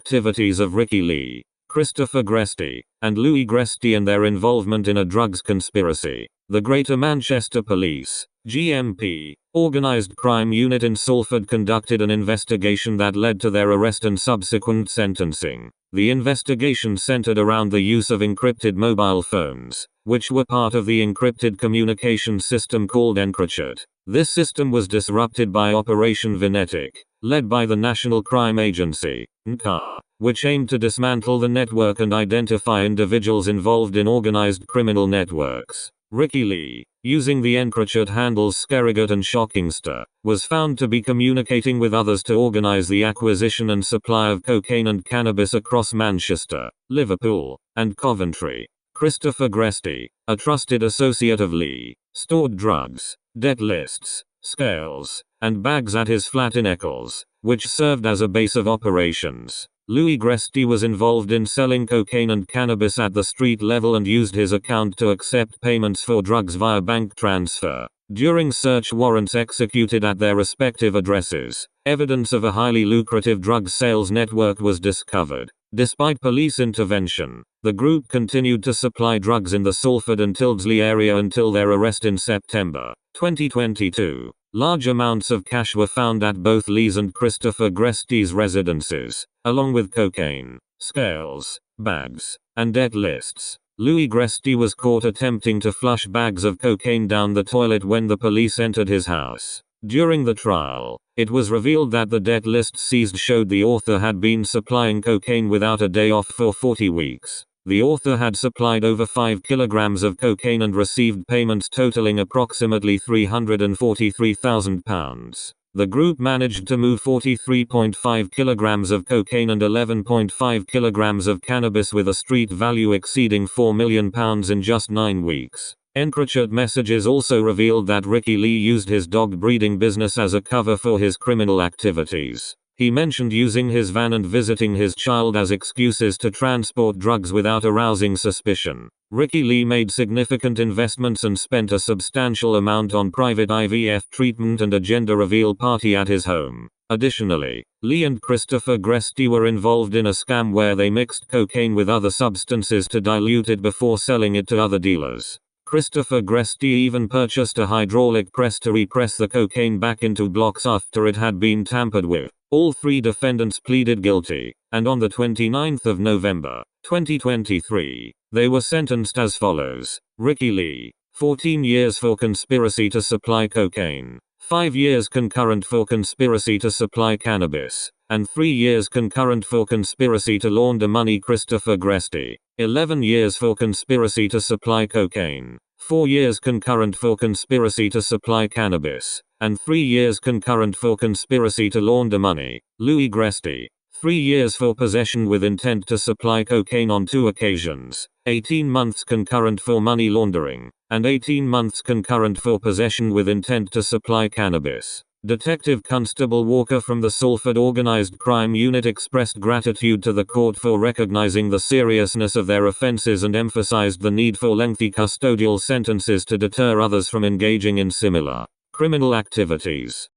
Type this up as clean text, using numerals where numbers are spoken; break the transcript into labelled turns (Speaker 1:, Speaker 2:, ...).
Speaker 1: activities of Ricky Lee, Christopher Gresty, and Louis Gresty and their involvement in a drugs conspiracy. The Greater Manchester Police, GMP, Organised Crime Unit in Salford conducted an investigation that led to their arrest and subsequent sentencing. The investigation centered around the use of encrypted mobile phones, which were part of the encrypted communication system called Encrypted. This system was disrupted by Operation Venetic, led by the National Crime Agency, NCA, which aimed to dismantle the network and identify individuals involved in organized criminal networks. Ricky Lee, using the encrypted handles Skerrigat and Shockingster, was found to be communicating with others to organize the acquisition and supply of cocaine and cannabis across Manchester, Liverpool, and Coventry. Christopher Gresty, a trusted associate of Lee, stored drugs, debt lists, scales, and bags at his flat in Eccles, which served as a base of operations. Louis Gresty was involved in selling cocaine and cannabis at the street level and used his account to accept payments for drugs via bank transfer. During search warrants executed at their respective addresses, evidence of a highly lucrative drug sales network was discovered. Despite police intervention, the group continued to supply drugs in the Salford and Tyldesley area until their arrest in September 2022. Large amounts of cash were found at both Lee's and Christopher Gresty's residences, along with cocaine, scales, bags, and debt lists. Louis Gresty was caught attempting to flush bags of cocaine down the toilet when the police entered his house. During the trial, it was revealed that the debt list seized showed the author had been supplying cocaine without a day off for 40 weeks. The author had supplied over 5 kilograms of cocaine and received payments totaling approximately £343,000. The group managed to move 43.5 kilograms of cocaine and 11.5 kilograms of cannabis with a street value exceeding £4 million in just 9 weeks. Encrypted messages also revealed that Ricky Lee used his dog breeding business as a cover for his criminal activities. He mentioned using his van and visiting his child as excuses to transport drugs without arousing suspicion. Ricky Lee made significant investments and spent a substantial amount on private IVF treatment and a gender reveal party at his home. Additionally, Lee and Christopher Gresty were involved in a scam where they mixed cocaine with other substances to dilute it before selling it to other dealers. Christopher Gresty even purchased a hydraulic press to repress the cocaine back into blocks after it had been tampered with. All 3 defendants pleaded guilty, and on the 29th of November, 2023, they were sentenced as follows. Ricky Lee, 14 years for conspiracy to supply cocaine, 5 years concurrent for conspiracy to supply cannabis, and 3 years concurrent for conspiracy to launder money. Christopher Gresty, 11 years for conspiracy to supply cocaine, 4 years concurrent for conspiracy to supply cannabis, and 3 years concurrent for conspiracy to launder money. Louis Gresty, 3 years for possession with intent to supply cocaine on 2 occasions, 18 months concurrent for money laundering, and 18 months concurrent for possession with intent to supply cannabis. Detective Constable Walker from the Salford Organised Crime Unit expressed gratitude to the court for recognizing the seriousness of their offenses and emphasized the need for lengthy custodial sentences to deter others from engaging in similar criminal activities.